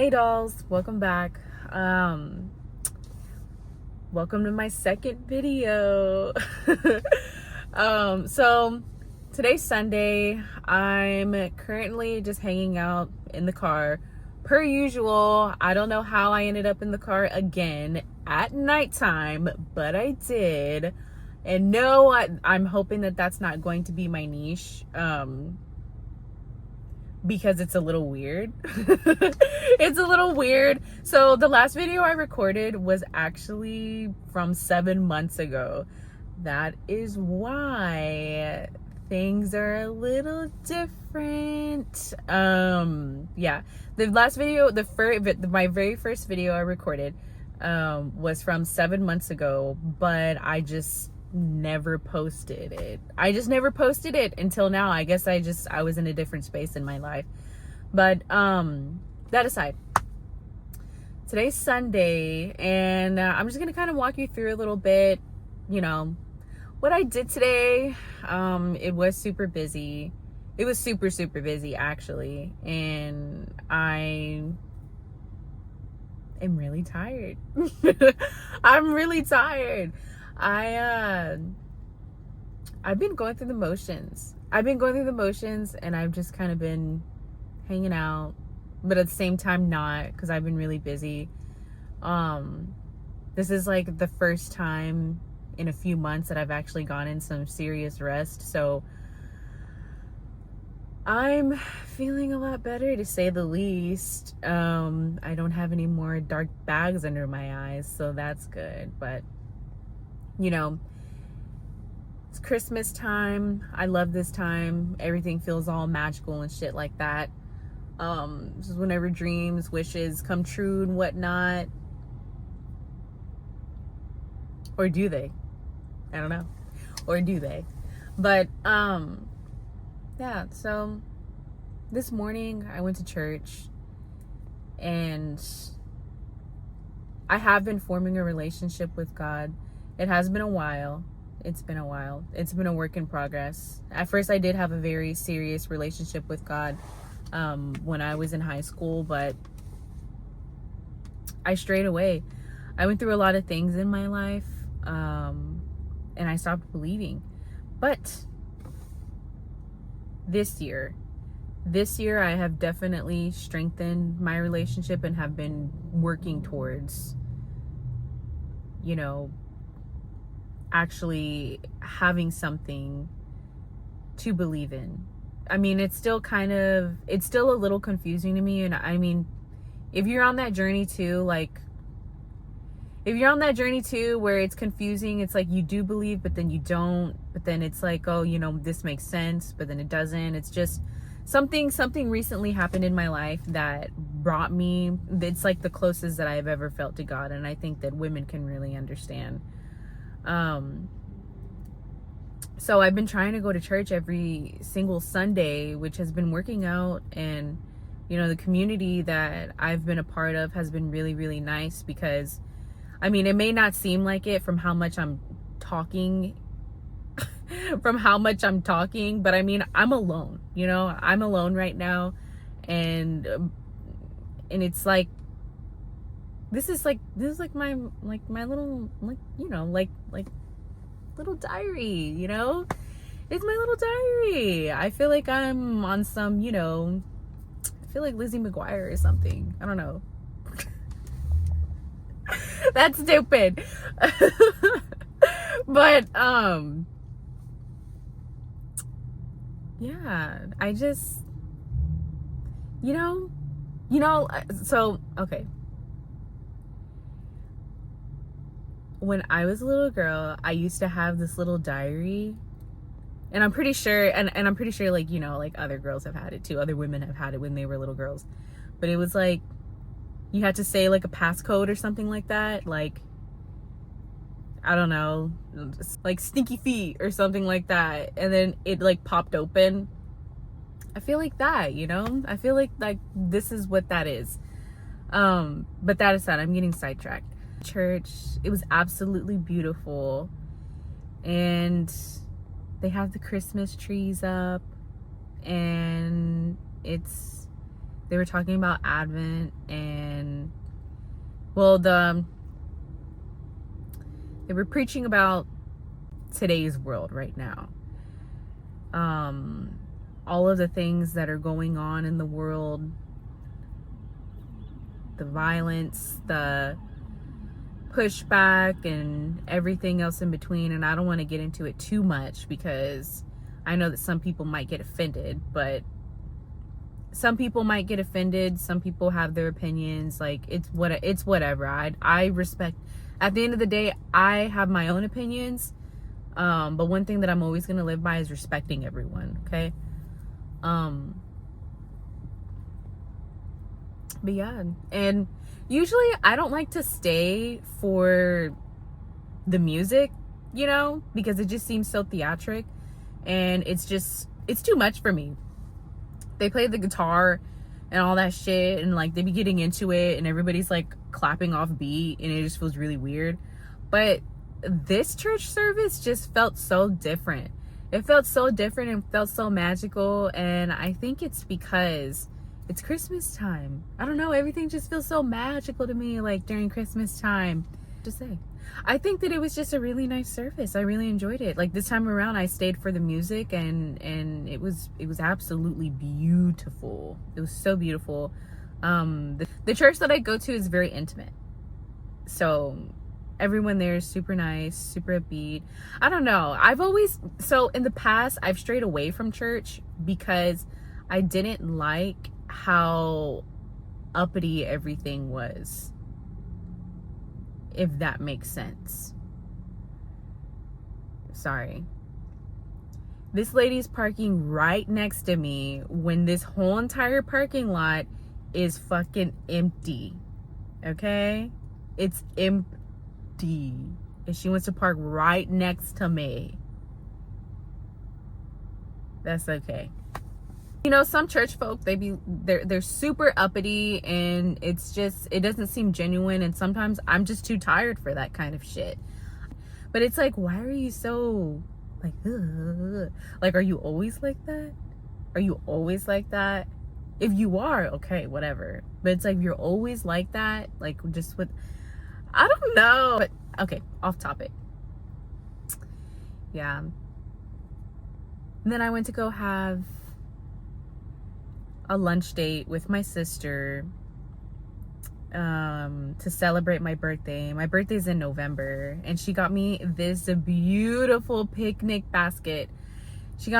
Hey dolls, welcome back. Welcome to my second video. So today's Sunday. I'm currently just hanging out in the car per usual. I don't know how I ended up in the car again at nighttime, but I did. And no, I'm hoping that that's not going to be my niche. Because it's a little weird. It's a little weird. So the last video I recorded was actually from 7 months ago. That is why things are a little different. Yeah, the last video, my very first video I recorded was from 7 months ago, but I just never posted it. I just never posted it until now. I guess I was in a different space in my life. But that aside, today's Sunday, and I'm just gonna kind of walk you through a little bit, what I did today. It was super busy. It was super busy actually, and I am really tired. I'm really tired. I've been going through the motions. And I've just kind of been hanging out, but at the same time not, because I've been really busy. This is like the first time in a few months that I've actually gone in some serious rest, so I'm feeling a lot better, to say the least. I don't have any more dark bags under my eyes, so that's good. But it's Christmas time. I love this time. Everything feels all magical and shit like that. This is whenever dreams, wishes come true and whatnot. Or do they? I don't know. Or do they? But yeah, so this morning I went to church, and I have been forming a relationship with God. It has been a while. It's been a while. It's been a work in progress. At first, I did have a very serious relationship with God when I was in high school, but I strayed away. I went through a lot of things in my life, and I stopped believing. But this year, I have definitely strengthened my relationship and have been working towards, actually having something to believe in. I mean, it's still a little confusing to me. And I mean, if you're on that journey too, where it's confusing, it's like you do believe, but then you don't, but then it's like, oh, this makes sense, but then it doesn't. It's just something recently happened in my life that brought me, it's like the closest that I've ever felt to God. And I think that women can really understand. So I've been trying to go to church every single Sunday, which has been working out. And, the community that I've been a part of has been really, really nice, because, I mean, it may not seem like it from how much I'm talking, but I mean, I'm alone, I'm alone right now. And it's like, this is like my little, little diary, it's my little diary. I feel like I'm on some, I feel like Lizzie McGuire or something. I don't know. That's stupid. But yeah, I just, so okay. When I was a little girl, I used to have this little diary, and I'm pretty sure, and I'm pretty sure, other girls have had it too. Other women have had it when they were little girls. But it was like, you had to say like a passcode or something like that. Like, I don't know, like stinky feet or something like that. And then it like popped open. I feel like that, I feel like this is what that is. But that aside, I'm getting sidetracked. Church, it was absolutely beautiful, and they have the Christmas trees up, and it's They were talking about Advent and, well, they were preaching about today's world right now. All of the things that are going on in the world, the violence, the pushback, and everything else in between. And I don't want to get into it too much because I know that some people might get offended, but some people might get offended. Some people have their opinions. Like, it's whatever. I respect. At the end of the day, I have my own opinions. But one thing that I'm always going to live by is respecting everyone. Okay. But yeah, and usually I don't like to stay for the music, you know, because it just seems so theatric, and it's too much for me. They play the guitar and all that shit, and like they be getting into it, and everybody's like clapping off beat, and it just feels really weird. But this church service just felt so different. It felt so different and felt so magical, and I think it's because it's Christmas time. I don't know, everything just feels so magical to me, like during Christmas time. Just say, I think that it was just a really nice service. I really enjoyed it. Like this time around, I stayed for the music, and it was absolutely beautiful. It was so beautiful. The church that I go to is very intimate, so everyone there is super nice, super upbeat. I don't know. So in the past, I've strayed away from church because I didn't like how uppity everything was, if that makes sense. Sorry. This lady's parking right next to me when this whole entire parking lot is fucking empty. Okay? It's empty. And she wants to park right next to me. That's okay. You know, some church folk, they're super uppity, and it doesn't seem genuine, and sometimes I'm just too tired for that kind of shit. But it's like, why are you so like, ugh? Like, are you always like that? Are you always like that? If you are, okay, whatever. But it's like, you're always like that, like just with, I don't know. But okay, off topic. Yeah. And then I went to go have a lunch date with my sister to celebrate my birthday. My birthday's in November, and she got me this beautiful picnic basket. It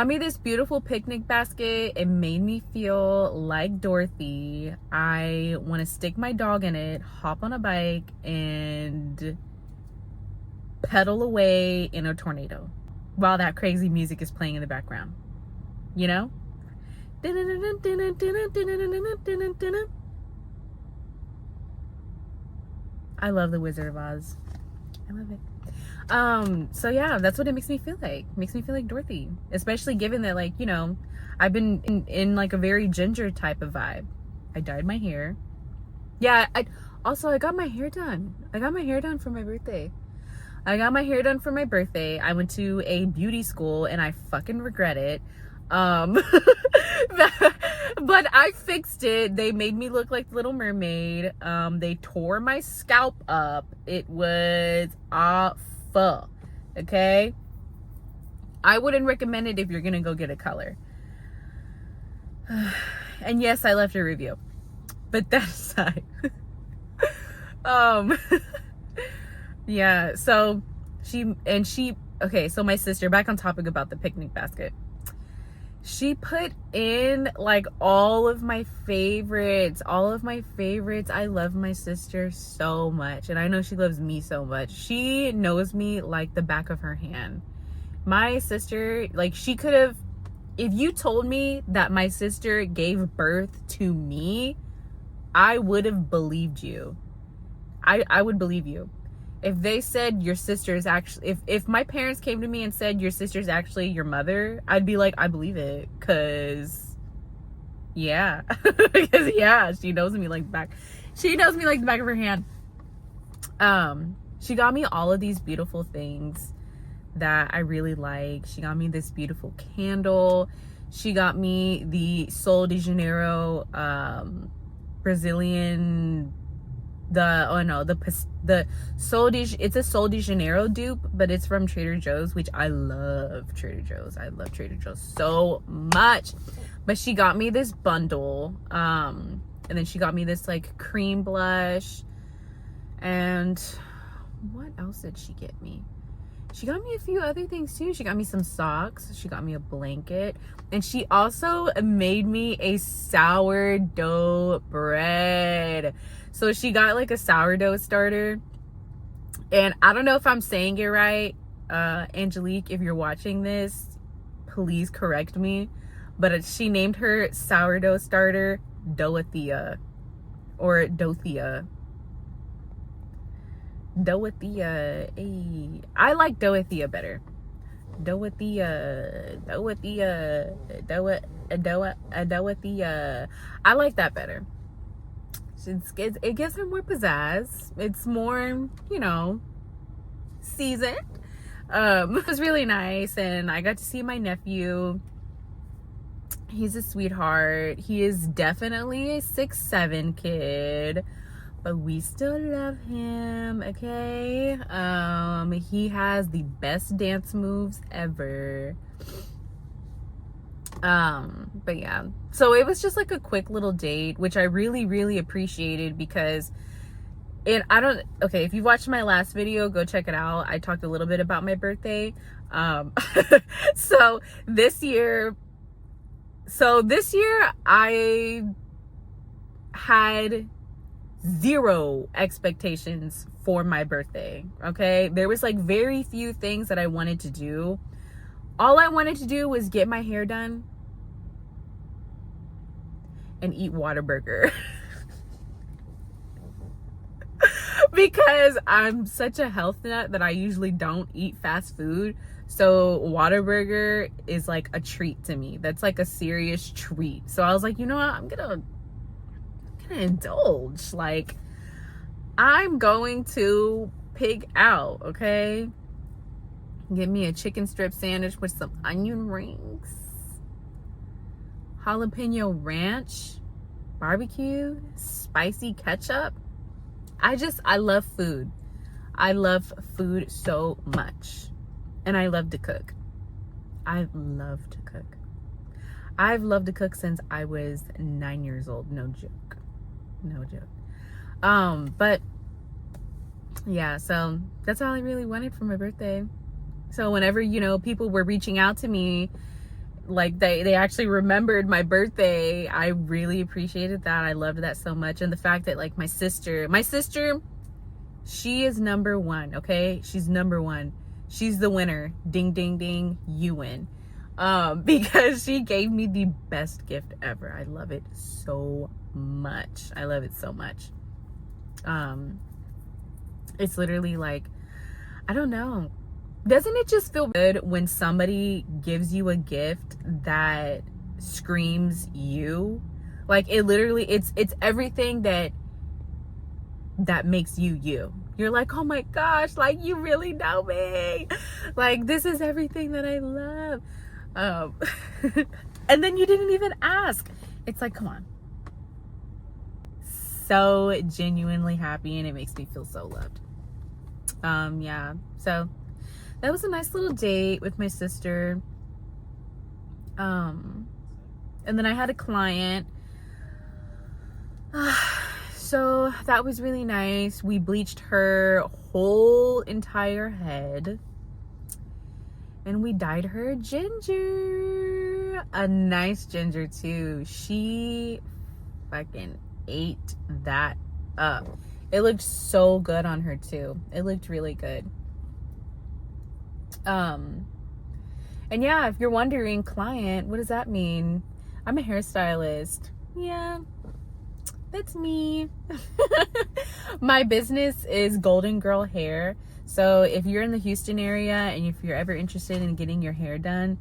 made me feel like Dorothy. I want to stick my dog in it, hop on a bike, and pedal away in a tornado while that crazy music is playing in the background, you know? I love the Wizard of Oz. I love it. So yeah, that's what it makes me feel like. It makes me feel like Dorothy, especially given that, like, you know, I've been in like a very ginger type of vibe. I dyed my hair. Yeah, I got my hair done. I got my hair done for my birthday. I went to a beauty school, and I fucking regret it. But I fixed it. They made me look like Little Mermaid. They tore my scalp up. It was awful. Okay? I wouldn't recommend it if you're gonna go get a color. And yes, I left a review. But that aside. Yeah, so okay, so my sister, back on topic about the picnic basket. She put in like all of my favorites. I love my sister so much, and I know she loves me so much. She knows me like the back of her hand. My sister, like, she could have, if you told me that my sister gave birth to me, I would have believed you. I would believe you. If they said your sister is actually, if my parents came to me and said your sister's actually your mother, I'd be like, I believe it, because yeah. Because yeah, she knows me like the back of her hand. She got me all of these beautiful things that I really like. She got me this beautiful candle. She got me the Sol de Janeiro Brazilian, the Sol de, it's a Sol de Janeiro dupe, but it's from Trader Joe's, which I love. Trader Joe's, I love Trader Joe's so much. But she got me this bundle, and then she got me this like cream blush, and what else did she get me? She got me a few other things too. She got me some socks, she got me a blanket, and she also made me a sourdough bread. So she got like a sourdough starter, and I don't know if I'm saying it right. Angelique, if you're watching this, please correct me, but she named her sourdough starter Dorothea, or Dothea. Dorothea. Hey. I like Dorothea better. Dorothea. I like that better. It gives her more pizzazz. It's more, you know, seasoned. It was really nice, and I got to see my nephew. He's a sweetheart. He is definitely a 6'7" kid, but we still love him, okay? He has the best dance moves ever. But yeah, so it was just like a quick little date, which I really appreciated, because okay, if you watched my last video, go check it out. I talked a little bit about my birthday. So this year I had zero expectations for my birthday, okay? There was like very few things that I wanted to do. All I wanted to do was get my hair done and eat Whataburger. Because I'm such a health nut that I usually don't eat fast food. So Whataburger is like a treat to me. That's like a serious treat. So I was like, you know what? I'm gonna indulge. Like, I'm going to pig out, okay? Get me a chicken strip sandwich with some onion rings, jalapeno ranch, barbecue, spicy ketchup. I love food. I love food so much. And I love to cook. I love to cook. I've loved to cook since I was 9 years old. No joke. No joke. But yeah, so that's all I really wanted for my birthday. So whenever, you know, people were reaching out to me, like they actually remembered my birthday, I really appreciated that. I loved that so much. And the fact that like my sister, she is number one, okay? She's number one. She's the winner. Ding, ding, ding. You win. Because she gave me the best gift ever. I love it so much. I love it so much. It's literally like, I don't know. Doesn't it just feel good when somebody gives you a gift that screams you? Like, it literally, it's everything that makes you. You're like, oh my gosh, like, you really know me. Like, this is everything that I love. And then you didn't even ask. It's like, come on. So genuinely happy, and it makes me feel so loved. Yeah, so that was a nice little date with my sister. And then I had a client. So that was really nice. We bleached her whole entire head. And we dyed her ginger. A nice ginger too. She fucking ate that up. It looked so good on her too. It looked really good. And yeah, if you're wondering, client, what does that mean? I'm a hairstylist. Yeah, that's me. My business is Golden Girl Hair. So if you're in the Houston area and if you're ever interested in getting your hair done,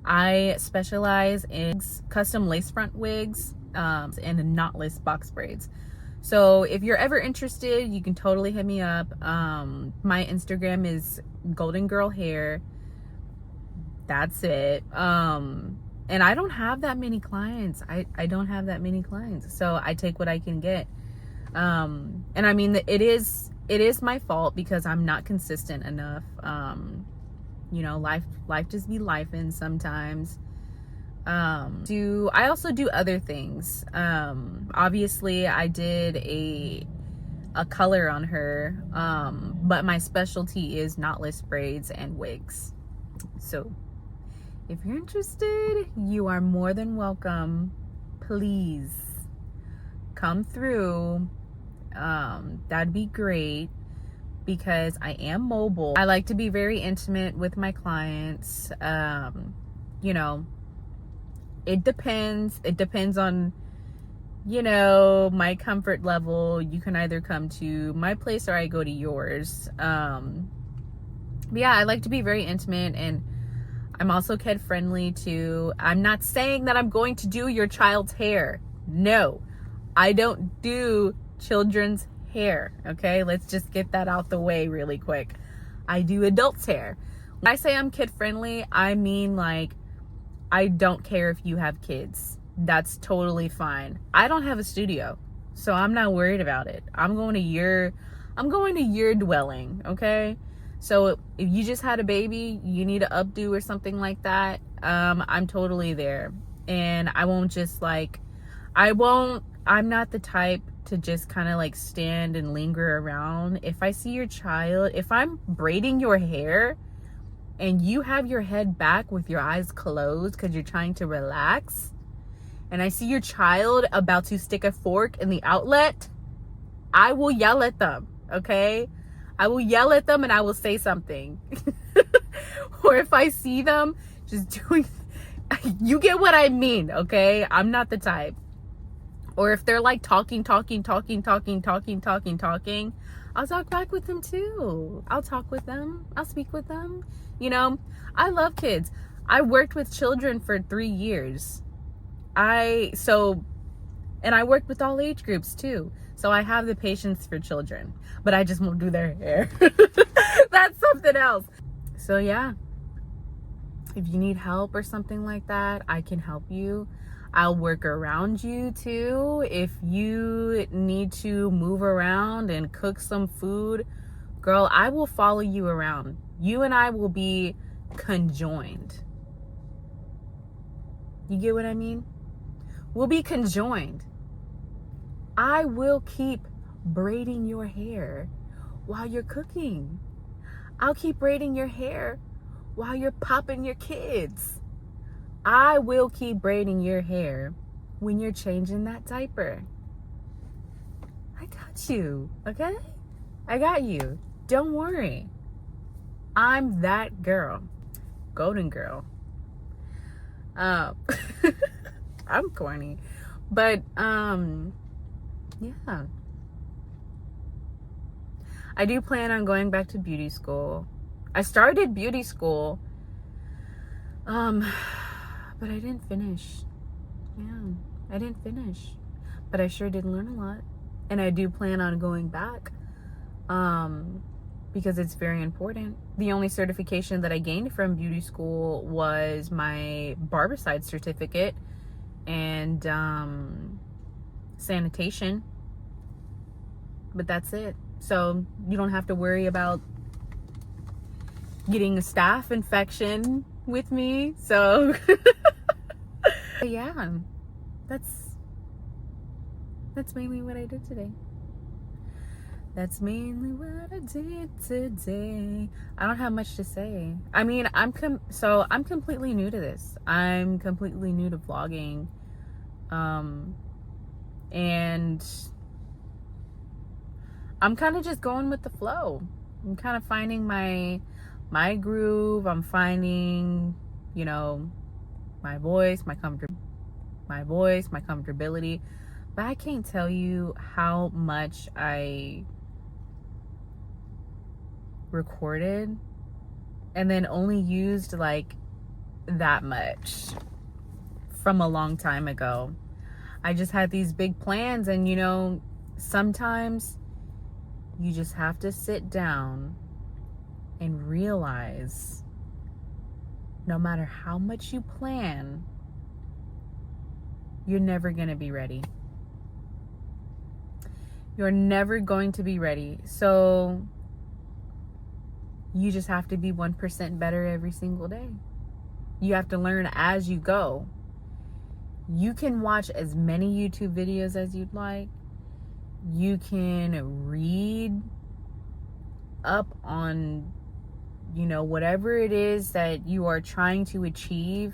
I specialize in custom lace front wigs and knotless box braids. So if you're ever interested, you can totally hit me up. My Instagram is Golden Girl Hair. That's it. And I don't have that many clients. I don't have that many clients. So I take what I can get. And I mean, it is my fault because I'm not consistent enough. You know, life just be lifing sometimes. I also do other things. Obviously I did a color on her. But my specialty is knotless braids and wigs. So if you're interested, you are more than welcome. Please come through. That'd be great because I am mobile. I like to be very intimate with my clients. You know, it depends on, you know, my comfort level. You can either come to my place or I go to yours. But yeah, I like to be very intimate, and I'm also kid friendly too. I'm not saying that I'm going to do your child's hair. No, I don't do children's hair. Okay, let's just get that out the way really quick. I do adults' hair. When I say I'm kid friendly, I mean like I don't care if you have kids. That's totally fine. I don't have a studio, so I'm not worried about it. I'm going to your dwelling, okay? So if you just had a baby, you need an updo or something like that, I'm totally there. And I won't just like, I'm not the type to just kind of like stand and linger around. If I see your child, if I'm braiding your hair and you have your head back with your eyes closed because you're trying to relax, and I see your child about to stick a fork in the outlet, I will yell at them, okay? I will yell at them and I will say something. Or if I see them just doing, you get what I mean, okay? I'm not the type. Or if they're like talking, I'll talk back with them too. I'll talk with them. I'll speak with them. You know, I love kids. I worked with children for 3 years. And I worked with all age groups too. So I have the patience for children, but I just won't do their hair. That's something else. So yeah, if you need help or something like that, I can help you. I'll work around you too. If you need to move around and cook some food, girl, I will follow you around. You and I will be conjoined. You get what I mean? We'll be conjoined. I will keep braiding your hair while you're cooking. I'll keep braiding your hair while you're popping your kids. I will keep braiding your hair when you're changing that diaper. I got you, okay? I got you. Don't worry. I'm that girl. Golden girl. I'm corny. But, yeah. I do plan on going back to beauty school. I started beauty school, but I didn't finish. Yeah, I didn't finish. But I sure did learn a lot. And I do plan on going back, because it's very important. The only certification that I gained from beauty school was my Barbicide certificate and sanitation. But that's it. So you don't have to worry about getting a staph infection with me. So yeah, that's mainly what I did today. That's mainly what I did today. I don't have much to say. I mean, I'm completely new to this. I'm completely new to vlogging. And I'm kind of just going with the flow. I'm kind of finding my groove. I'm finding, you know, my voice, my comfortability. But I can't tell you how much I recorded and then only used like that much from a long time ago. I just had these big plans, and you know, sometimes you just have to sit down and realize no matter how much you plan, you're never going to be ready. You're never going to be ready. So you just have to be 1% better every single day. You have to learn as you go. You can watch as many YouTube videos as you'd like. You can read up on, whatever it is that you are trying to achieve.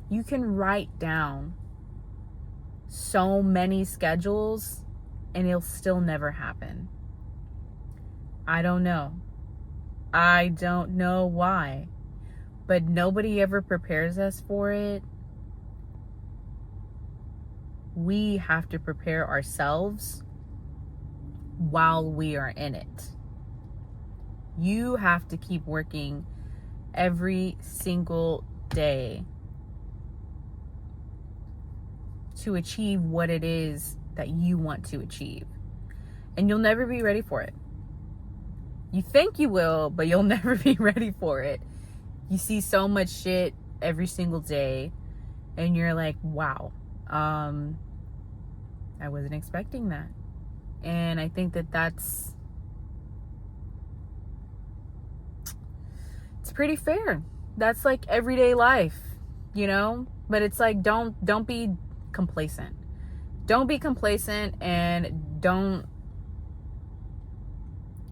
You can write down so many schedules and it'll still never happen. I don't know. I don't know why, but nobody ever prepares us for it. We have to prepare ourselves while we are in it. You have to keep working every single day to achieve what it is that you want to achieve. And you'll never be ready for it. You think you will, but you'll never be ready for it. You see so much shit every single day and you're like, wow, I wasn't expecting that. And I think that's it's pretty fair. That's like everyday life, but it's like, don't be complacent. Don't be complacent, and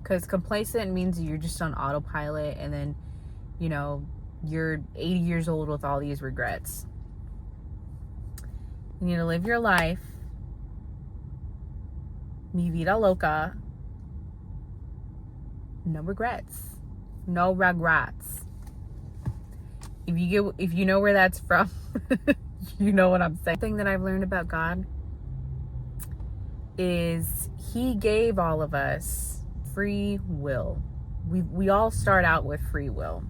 because complacent means you're just on autopilot, and then, you're 80 years old with all these regrets. You need to live your life. Mi vida loca. No regrets. No regrets. If you know where that's from, you know what I'm saying. The thing that I've learned about God is he gave all of us free will. We all start out with free will.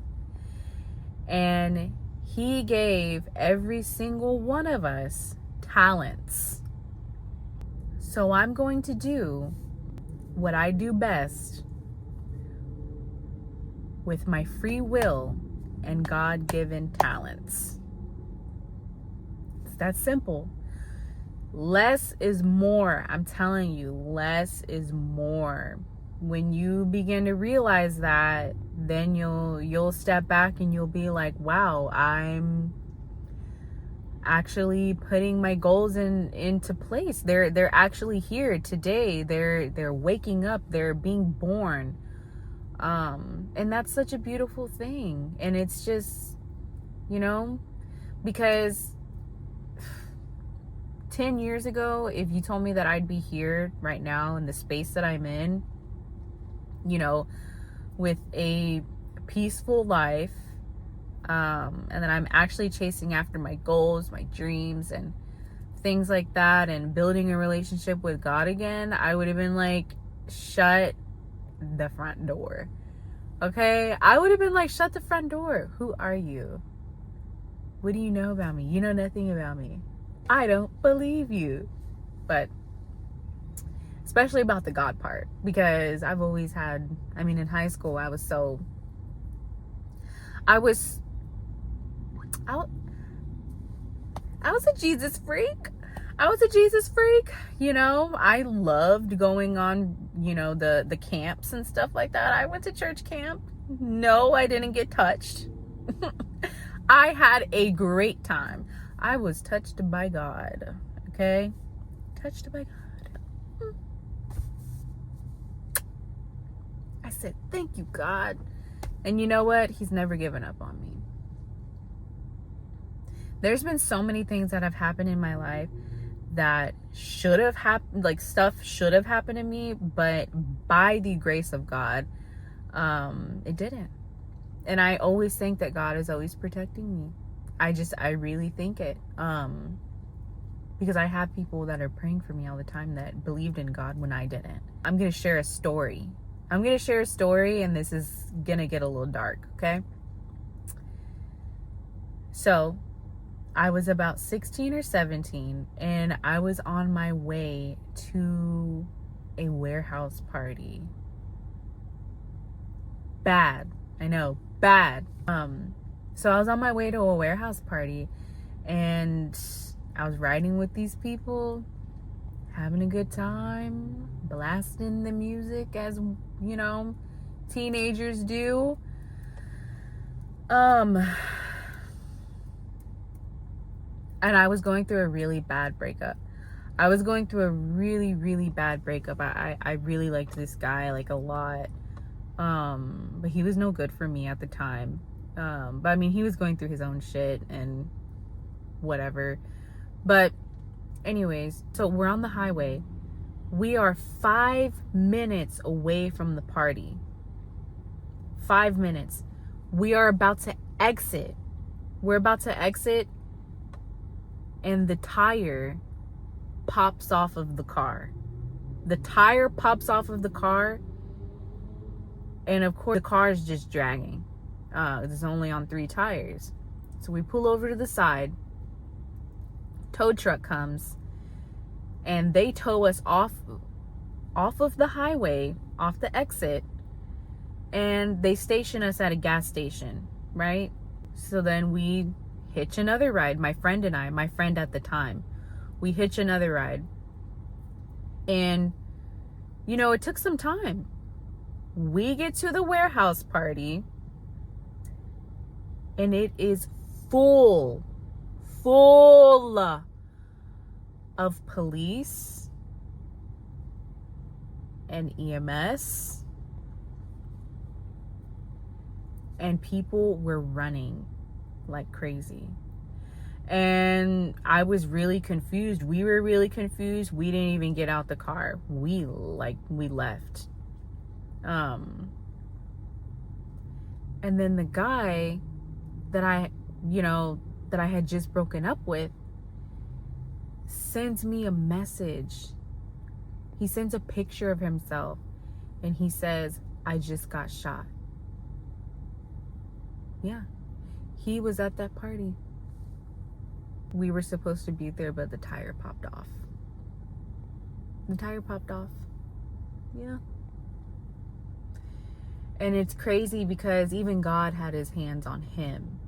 And he gave every single one of us talents. So I'm going to do what I do best with my free will and God-given talents. It's that simple. Less is more. I'm telling you, less is more. When you begin to realize that, then you'll step back and you'll be like, wow, I'm actually putting my goals into place. They're actually here today. They're waking up. They're being born. And that's such a beautiful thing. And it's just, because 10 years ago, if you told me that I'd be here right now in the space that I'm in, with a peaceful life, and then I'm actually chasing after my goals, my dreams, and things like that, and building a relationship with God again, I would have been like, shut the front door. Okay? I would have been like, shut the front door. Who are you? What do you know about me? You know nothing about me. I don't believe you. But especially about the God part, because I've always had, in high school, I was a Jesus freak. I loved going on, the camps and stuff like that. I went to church camp. No, I didn't get touched. I had a great time. I was touched by God. Okay? Touched by God. I said, thank you, God. And you know what? He's never given up on me. There's been so many things that have happened in my life that should have happened, like stuff should have happened to me, but by the grace of God, it didn't. And I always think that God is always protecting me. I really think it. Because I have people that are praying for me all the time that believed in God when I didn't. I'm going to share a story. And this is going to get a little dark, okay? So, I was about 16 or 17, and I was on my way to a warehouse party. Bad. I know, bad. So I was on my way to a warehouse party, and I was riding with these people, having a good time, blasting the music as, you know, teenagers do. And I was going through a really bad breakup. I was going through a really, really bad breakup. I really liked this guy, like, a lot. But he was no good for me at the time. But I mean, he was going through his own shit and whatever. But anyways, so we're on the highway. We are 5 minutes away from the party. 5 minutes. We are about to exit. We're about to exit, and the tire pops off of the car. The tire pops off of the car, and of course the car is just dragging. It's only on 3 tires. So we pull over to the side. Tow truck comes, and they tow us off of the highway, off the exit, and they station us at a gas station, right? So then we hitch another ride, my friend and I, my friend at the time. We hitch another ride. And, you know, it took some time. We get to the warehouse party, and it is full of police and EMS, and people were running like crazy. And I was really confused. We were really confused. We didn't even get out the car. We left. And then the guy that I had just broken up with sends me a message. He sends a picture of himself, and he says, "I just got shot." Yeah, he was at that party. We were supposed to be there, but the tire popped off. The tire popped off. Yeah. And it's crazy because even God had his hands on him,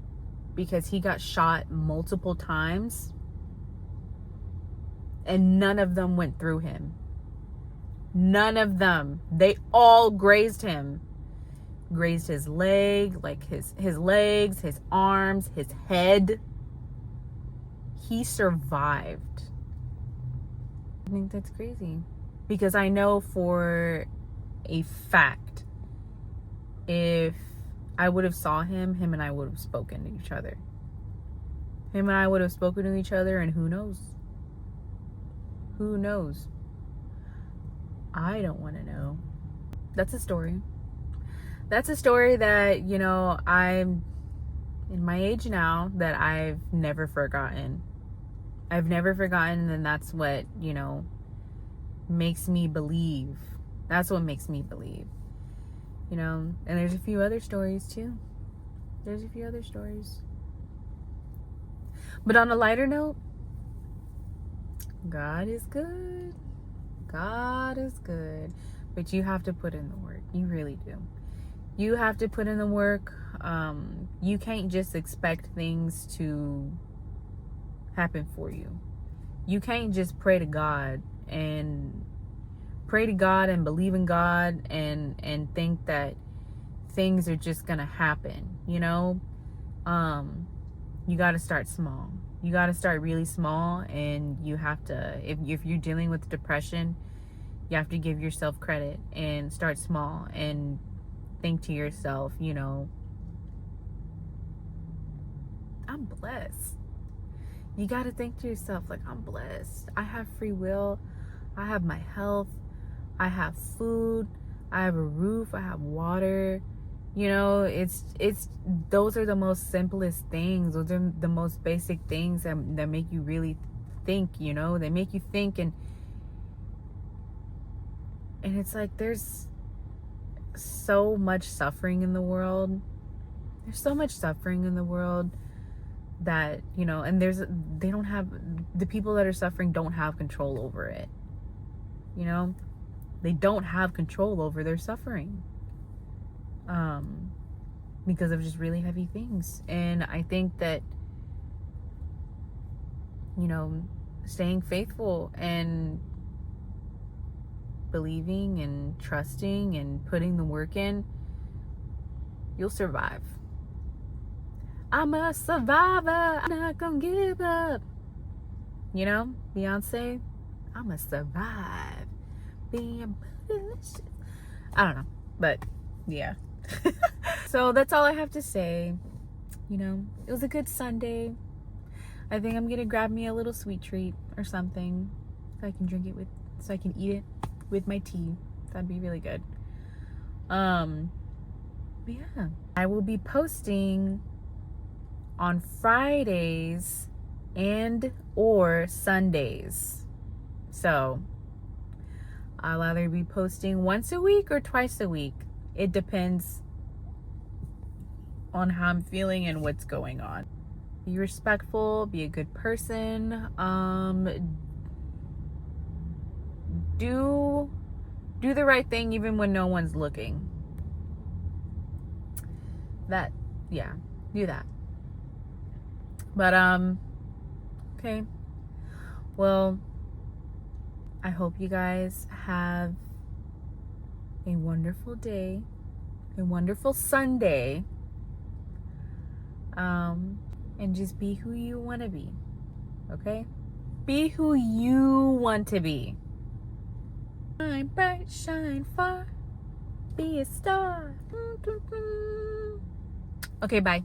because he got shot multiple times and none of them went through him. None of them. They all grazed him. Grazed his leg, like his legs, his arms, his head. He survived. I think that's crazy, because I know for a fact, if I would have saw him and I would have spoken to each other. Him and I would have spoken to each other, and who knows? Who knows? I don't want to know. That's a story. That's a story that, you know, I'm in my age now that I've never forgotten. I've never forgotten, and that's what, you know, makes me believe. That's what makes me believe. You know, and there's a few other stories too. There's a few other stories. But on a lighter note, God is good. God is good. But you have to put in the work. You really do. You have to put in the work. You can't just expect things to happen for you. You can't just pray to God and believe in God and think that things are just gonna happen, you know? You gotta start small. You gotta start really small, and you have to, if you're dealing with depression, you have to give yourself credit and start small and think to yourself, you know, I'm blessed. You gotta think to yourself, like, I'm blessed. I have free will. I have my health. I have food. I have a roof. I have water. You know, it's those are the most simplest things. Those are the most basic things that make you really think, you know. They make you think, and it's like there's so much suffering in the world. There's so much suffering in the world that, you know, and the people that are suffering don't have control over it. You know, they don't have control over their suffering. Because of just really heavy things. And I think that staying faithful and believing and trusting and putting the work in, you'll survive. I'm a survivor. I'm not gonna give up. Beyonce, I'm a survive. Being bullshit. I don't know, but yeah. So that's all I have to say. It was a good Sunday. I think I'm gonna grab me a little sweet treat or something so I can eat it with my tea. That'd be really good. But yeah, I will be posting on Fridays and or Sundays. So I'll either be posting once a week or twice a week. It depends on how I'm feeling and what's going on. Be respectful, be a good person. Do the right thing even when no one's looking. Do that. But okay. Well, I hope you guys have a wonderful day, a wonderful Sunday. And just be who you want to be. Okay? Be who you want to be. Shine bright, shine far. Be a star. Okay, bye.